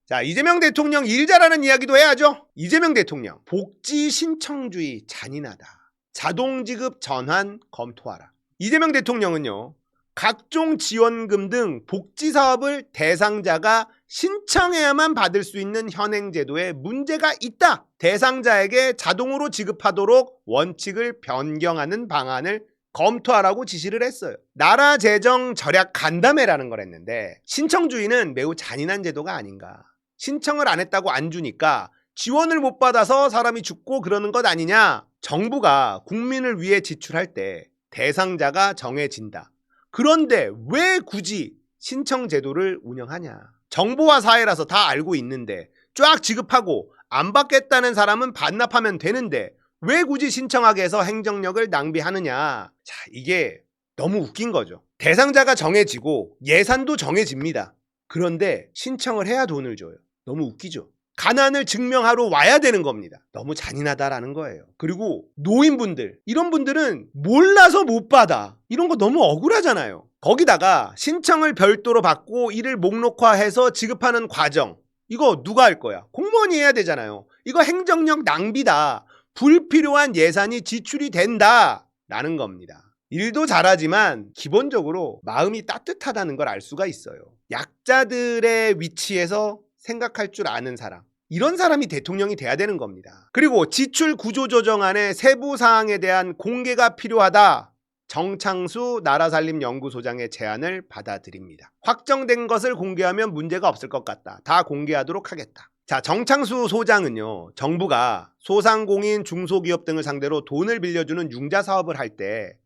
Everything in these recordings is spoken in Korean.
자, 이재명 대통령 일 잘하는 이야기도 해야죠. 이재명 대통령, 복지 신청주의 잔인하다. 자동지급 전환 검토하라. 이재명 대통령은요, 각종 지원금 등 복지사업을 대상자가 신청해야만 받을 수 있는 현행 제도에 문제가 있다. 대상자에게 자동으로 지급하도록 원칙을 변경하는 방안을 검토하라고 지시를 했어요. 나라 재정 절약 간담회라는 걸 했는데, 신청주의는 매우 잔인한 제도가 아닌가. 신청을 안 했다고 안 주니까 지원을 못 받아서 사람이 죽고 그러는 것 아니냐. 정부가 국민을 위해 지출할 때 대상자가 정해진다. 그런데 왜 굳이 신청 제도를 운영하냐. 정보화 사회라서 다 알고 있는데 쫙 지급하고 안 받겠다는 사람은 반납하면 되는데 왜 굳이 신청하게 해서 행정력을 낭비하느냐. 자, 이게 너무 웃긴 거죠. 대상자가 정해지고 예산도 정해집니다. 그런데 신청을 해야 돈을 줘요. 너무 웃기죠. 가난을 증명하러 와야 되는 겁니다. 너무 잔인하다라는 거예요. 그리고 노인분들, 이런 분들은 몰라서 못 받아. 이런 거 너무 억울하잖아요. 거기다가 신청을 별도로 받고 이를 목록화해서 지급하는 과정, 이거 누가 할 거야? 공무원이 해야 되잖아요. 이거 행정력 낭비다. 불필요한 예산이 지출이 된다라는 겁니다. 일도 잘하지만 기본적으로 마음이 따뜻하다는 걸 알 수가 있어요. 약자들의 위치에서 생각할 줄 아는 사람, 이런 사람이 대통령이 돼야 되는 겁니다. 그리고 지출 구조조정안의 세부 사항에 대한 공개가 필요하다. 정창수 나라살림연구소장의 제안을 받아들입니다. 확정된 것을 공개하면 문제가 없을 것 같다. 다 공개하도록 하겠다. 자, 정창수 소장은요, 정부가 소상공인 중소기업 등을 상대로 돈을 빌려주는 융자 사업을 할 때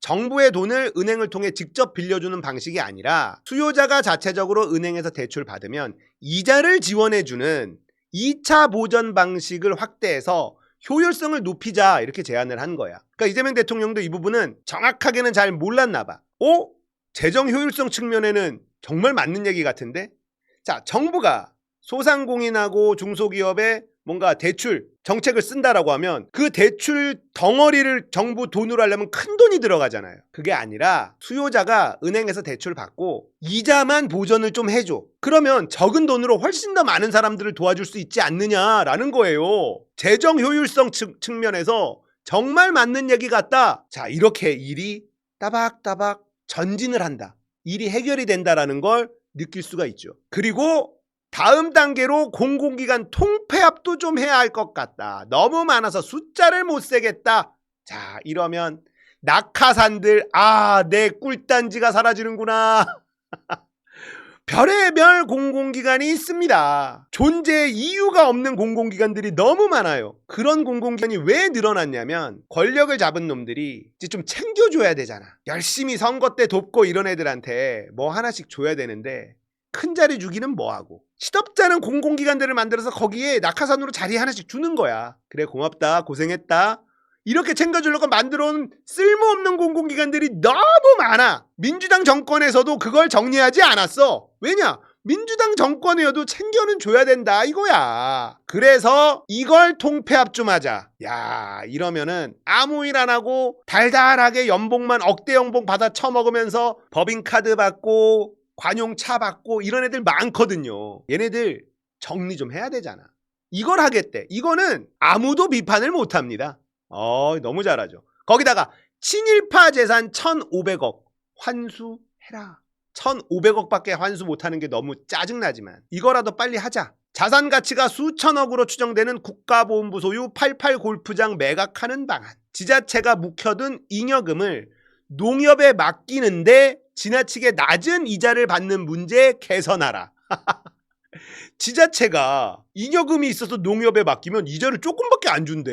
정부의 돈을 은행을 통해 직접 빌려주는 방식이 아니라 수요자가 자체적으로 은행에서 대출 받으면 이자를 지원해주는 2차 보전 방식을 확대해서 효율성을 높이자, 이렇게 제안을 한 거야. 그러니까 이재명 대통령도 이 부분은 정확하게는 잘 몰랐나 봐. 재정 효율성 측면에는 정말 맞는 얘기 같은데? 자, 정부가 소상공인하고 중소기업에 뭔가 대출 정책을 쓴다라고 하면 그 대출 덩어리를 정부 돈으로 하려면 큰 돈이 들어가잖아요. 그게 아니라 수요자가 은행에서 대출 받고 이자만 보전을 좀 해줘. 그러면 적은 돈으로 훨씬 더 많은 사람들을 도와줄 수 있지 않느냐라는 거예요. 재정 효율성 측면에서 정말 맞는 얘기 같다. 자, 이렇게 일이 따박따박 전진을 한다. 일이 해결이 된다라는 걸 느낄 수가 있죠. 그리고 다음 단계로 공공기관 통폐합도 좀 해야 할 것 같다. 너무 많아서 숫자를 못 세겠다. 자, 이러면 낙하산들, 내 꿀단지가 사라지는구나. 별의별 공공기관이 있습니다. 존재 이유가 없는 공공기관들이 너무 많아요. 그런 공공기관이 왜 늘어났냐면 권력을 잡은 놈들이 이제 좀 챙겨줘야 되잖아. 열심히 선거 때 돕고 이런 애들한테 뭐 하나씩 줘야 되는데 큰 자리 주기는 뭐하고, 시덥잖은 공공기관들을 만들어서 거기에 낙하산으로 자리 하나씩 주는 거야. 그래, 고맙다, 고생했다, 이렇게 챙겨주려고 만들어온 쓸모없는 공공기관들이 너무 많아. 민주당 정권에서도 그걸 정리하지 않았어. 왜냐? 민주당 정권이어도 챙겨는 줘야 된다 이거야. 그래서 이걸 통폐합 좀 하자. 야, 이러면은 아무 일 안 하고 달달하게 연봉만 억대 연봉 받아 처먹으면서 법인카드 받고 관용차 받고 이런 애들 많거든요. 얘네들 정리 좀 해야 되잖아. 이걸 하겠대. 이거는 아무도 비판을 못합니다. 너무 잘하죠. 거기다가 친일파 재산 1,500억 환수해라. 1,500억밖에 환수 못하는 게 너무 짜증나지만 이거라도 빨리 하자. 자산 가치가 수천억으로 추정되는 국가보훈부 소유 88 골프장 매각하는 방안. 지자체가 묵혀둔 잉여금을 농협에 맡기는데 지나치게 낮은 이자를 받는 문제 개선하라. 지자체가 잉여금이 있어서 농협에 맡기면 이자를 조금밖에 안 준대.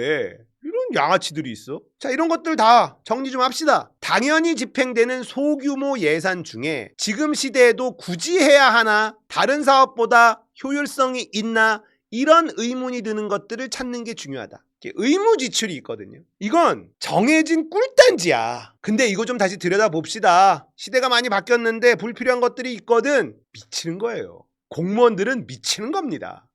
이런 양아치들이 있어. 자, 이런 것들 다 정리 좀 합시다. 당연히 집행되는 소규모 예산 중에 지금 시대에도 굳이 해야 하나, 다른 사업보다 효율성이 있나, 이런 의문이 드는 것들을 찾는 게 중요하다. 의무 지출이 있거든요. 이건 정해진 꿀단지야. 근데 이거 좀 다시 들여다봅시다. 시대가 많이 바뀌었는데 불필요한 것들이 있거든. 미치는 거예요. 공무원들은 미치는 겁니다.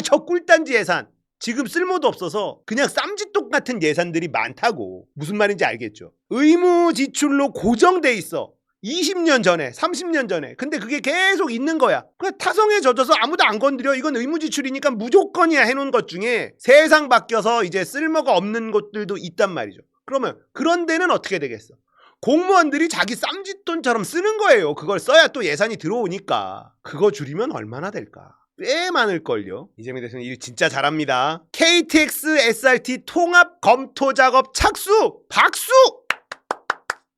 저 꿀단지 예산 지금 쓸모도 없어서 그냥 쌈짓돈 같은 예산들이 많다고. 무슨 말인지 알겠죠? 의무 지출로 고정돼 있어. 20년 전에, 30년 전에. 근데 그게 계속 있는 거야. 그냥 타성에 젖어서 아무도 안 건드려. 이건 의무지출이니까 무조건이야 해놓은 것 중에 세상 바뀌어서 이제 쓸모가 없는 것들도 있단 말이죠. 그러면 그런 데는 어떻게 되겠어? 공무원들이 자기 쌈짓돈처럼 쓰는 거예요. 그걸 써야 또 예산이 들어오니까. 그거 줄이면 얼마나 될까? 꽤 많을걸요. 이재명 대통령 일 진짜 잘합니다. KTX SRT 통합 검토 작업 착수! 박수!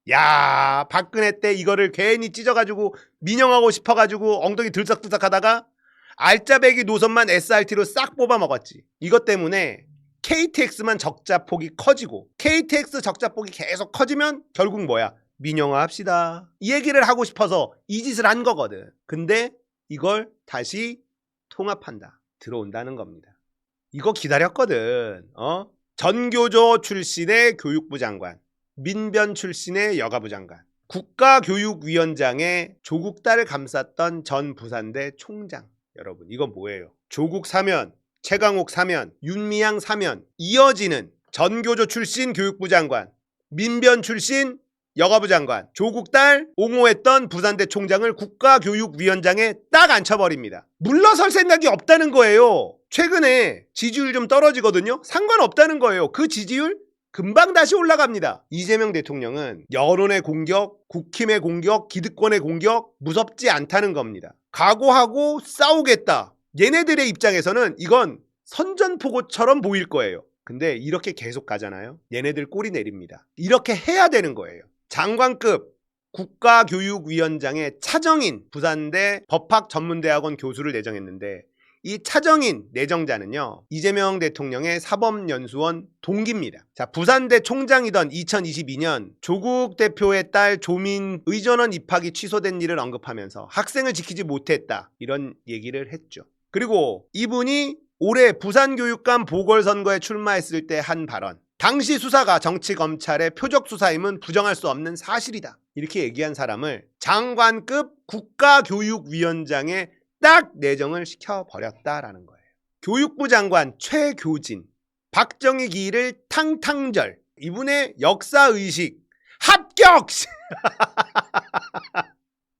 야, 박근혜 때 이거를 괜히 찢어가지고 민영하고 싶어가지고 엉덩이 들썩들썩 하다가 알짜배기 노선만 SRT로 싹 뽑아 먹었지. 이것 때문에 KTX만 적자폭이 커지고 KTX 적자폭이 계속 커지면 결국 뭐야? 민영화 합시다. 이 얘기를 하고 싶어서 이 짓을 한 거거든. 근데 이걸 다시 통합한다. 들어온다는 겁니다. 이거 기다렸거든. 전교조 출신의 교육부 장관, 민변 출신의 여가부 장관, 국가교육위원장의 조국 딸을 감쌌던 전 부산대 총장. 여러분, 이건 뭐예요? 조국 사면, 최강욱 사면, 윤미향 사면 이어지는 전교조 출신 교육부 장관, 민변 출신 여가부 장관, 조국 딸 옹호했던 부산대 총장을 국가교육위원장에 딱 앉혀버립니다. 물러설 생각이 없다는 거예요. 최근에 지지율 좀 떨어지거든요. 상관없다는 거예요. 그 지지율 금방 다시 올라갑니다. 이재명 대통령은 여론의 공격, 국힘의 공격, 기득권의 공격 무섭지 않다는 겁니다. 각오하고 싸우겠다. 얘네들의 입장에서는 이건 선전포고처럼 보일 거예요. 근데 이렇게 계속 가잖아요. 얘네들 꼬리 내립니다. 이렇게 해야 되는 거예요. 장관급 국가교육위원장의 차정인 부산대 법학전문대학원 교수를 내정했는데 이 차정인 내정자는요, 이재명 대통령의 사법연수원 동기입니다. 자, 부산대 총장이던 2022년 조국 대표의 딸 조민 의전원 입학이 취소된 일을 언급하면서 학생을 지키지 못했다, 이런 얘기를 했죠. 그리고 이분이 올해 부산교육감 보궐선거에 출마했을 때 한 발언, 당시 수사가 정치검찰의 표적수사임은 부정할 수 없는 사실이다, 이렇게 얘기한 사람을 장관급 국가교육위원장에 딱 내정을 시켜버렸다라는 거예요. 교육부 장관 최교진, 박정희 기일을 탕탕절, 이분의 역사의식 합격!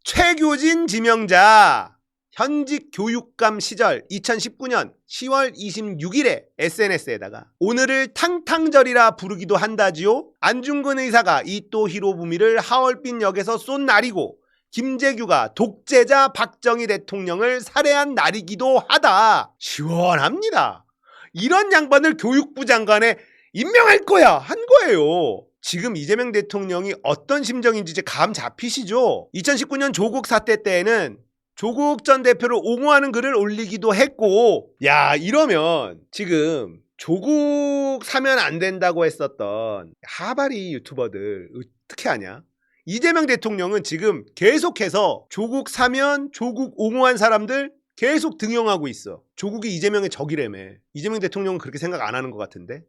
최교진 지명자 현직 교육감 시절 2019년 10월 26일에 SNS에다가 오늘을 탕탕절이라 부르기도 한다지요. 안중근 의사가 이토 히로부미를 하얼빈 역에서 쏜 날이고 김재규가 독재자 박정희 대통령을 살해한 날이기도 하다. 시원합니다. 이런 양반을 교육부 장관에 임명할 거야 한 거예요. 지금 이재명 대통령이 어떤 심정인지 이제 감 잡히시죠? 2019년 조국 사태 때에는 조국 전 대표를 옹호하는 글을 올리기도 했고, 야, 이러면 지금 조국 사면 안 된다고 했었던 하바리 유튜버들 어떻게 하냐? 이재명 대통령은 지금 계속해서 조국 사면, 조국 옹호한 사람들 계속 등용하고 있어. 조국이 이재명의 적이라며. 이재명 대통령은 그렇게 생각 안 하는 것 같은데?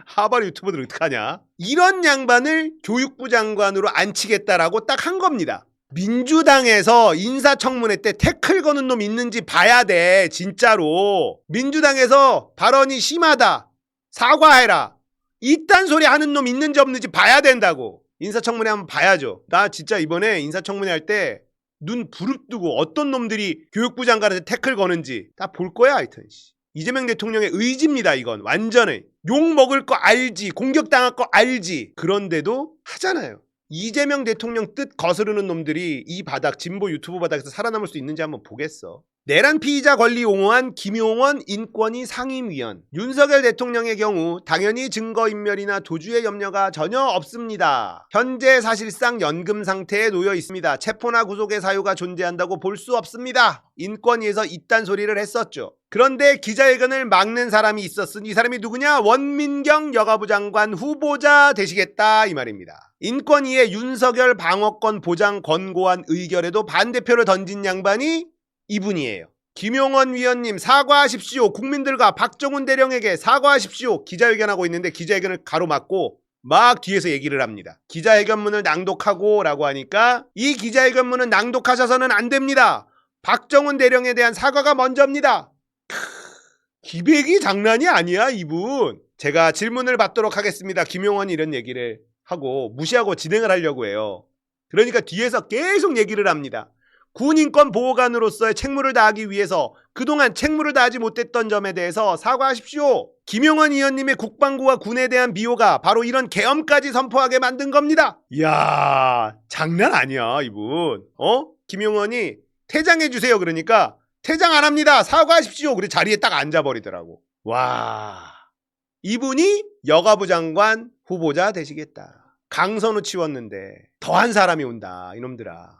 하바리 유튜버들 어떡하냐? 이런 양반을 교육부 장관으로 앉히겠다라고 딱 한 겁니다. 민주당에서 인사청문회 때 태클 거는 놈 있는지 봐야 돼. 진짜로. 민주당에서 발언이 심하다, 사과해라, 이딴 소리 하는 놈 있는지 없는지 봐야 된다고. 인사청문회 한번 봐야죠. 나 진짜 이번에 인사청문회 할 때 눈 부릅뜨고 어떤 놈들이 교육부 장관한테 태클 거는지 다 볼 거야. 하여튼 이재명 대통령의 의지입니다. 이건 완전히 욕 먹을 거 알지, 공격당할 거 알지, 그런데도 하잖아요. 이재명 대통령 뜻 거스르는 놈들이 이 바닥, 진보 유튜브 바닥에서 살아남을 수 있는지 한번 보겠어. 내란 피의자 권리 옹호한 김용원 인권위 상임위원. 윤석열 대통령의 경우 당연히 증거인멸이나 도주의 염려가 전혀 없습니다. 현재 사실상 연금 상태에 놓여 있습니다. 체포나 구속의 사유가 존재한다고 볼 수 없습니다. 인권위에서 이딴 소리를 했었죠. 그런데 기자회견을 막는 사람이 있었으니 이 사람이 누구냐? 원민경 여가부 장관 후보자 되시겠다, 이 말입니다. 인권위의 윤석열 방어권 보장 권고안 의결에도 반대표를 던진 양반이 이분이에요. 김용원 위원님 사과하십시오. 국민들과 박정훈 대령에게 사과하십시오. 기자회견하고 있는데 기자회견을 가로막고 막 뒤에서 얘기를 합니다. 기자회견문을 낭독하고 라고 하니까 이 기자회견문은 낭독하셔서는 안 됩니다. 박정훈 대령에 대한 사과가 먼저입니다. 기백이 장난이 아니야 이분. 제가 질문을 받도록 하겠습니다. 김용원이 이런 얘기를 하고 무시하고 진행을 하려고 해요. 그러니까 뒤에서 계속 얘기를 합니다. 군인권 보호관으로서의 책무를 다하기 위해서 그동안 책무를 다하지 못했던 점에 대해서 사과하십시오. 김용원 의원님의 국방부와 군에 대한 비호가 바로 이런 계엄까지 선포하게 만든 겁니다. 이야, 장난 아니야 이분. 김용원이 퇴장해주세요. 그러니까 퇴장 안 합니다. 사과하십시오. 그래 자리에 딱 앉아버리더라고. 와, 이분이 여가부 장관 후보자 되시겠다. 강선우 치웠는데 더한 사람이 온다 이놈들아.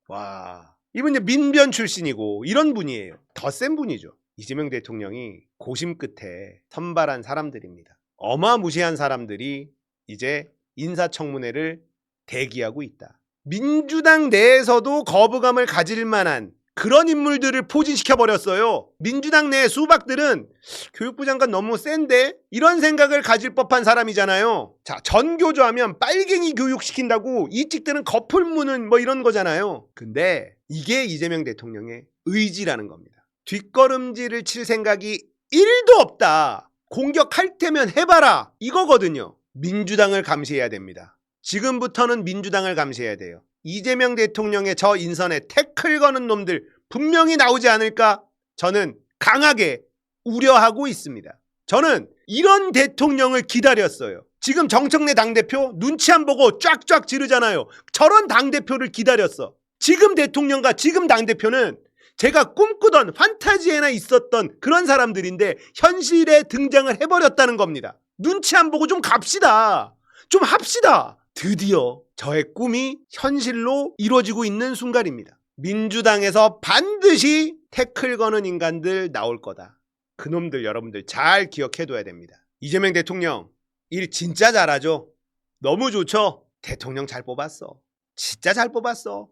와, 이분 이제 민변 출신이고 이런 분이에요. 더 센 분이죠. 이재명 대통령이 고심 끝에 선발한 사람들입니다. 어마무시한 사람들이 이제 인사청문회를 대기하고 있다. 민주당 내에서도 거부감을 가질 만한 그런 인물들을 포진시켜버렸어요. 민주당 내 수박들은 교육부 장관 너무 센데? 이런 생각을 가질 법한 사람이잖아요. 자, 전교조하면 빨갱이 교육시킨다고 이 찍들은 거풀 무는 뭐 이런 거잖아요. 근데 이게 이재명 대통령의 의지라는 겁니다. 뒷걸음질을 칠 생각이 1도 없다. 공격할 테면 해봐라. 이거거든요. 민주당을 감시해야 됩니다. 지금부터는 민주당을 감시해야 돼요. 이재명 대통령의 저 인선에 태클 거는 놈들 분명히 나오지 않을까 저는 강하게 우려하고 있습니다. 저는 이런 대통령을 기다렸어요. 지금 정청래 당대표 눈치 안 보고 쫙쫙 지르잖아요. 저런 당대표를 기다렸어. 지금 대통령과 지금 당대표는 제가 꿈꾸던 판타지에나 있었던 그런 사람들인데 현실에 등장을 해버렸다는 겁니다. 눈치 안 보고 좀 갑시다. 좀 합시다. 드디어 저의 꿈이 현실로 이루어지고 있는 순간입니다. 민주당에서 반드시 태클 거는 인간들 나올 거다. 그놈들 여러분들 잘 기억해둬야 됩니다. 이재명 대통령 일 진짜 잘하죠? 너무 좋죠? 대통령 잘 뽑았어. 진짜 잘 뽑았어.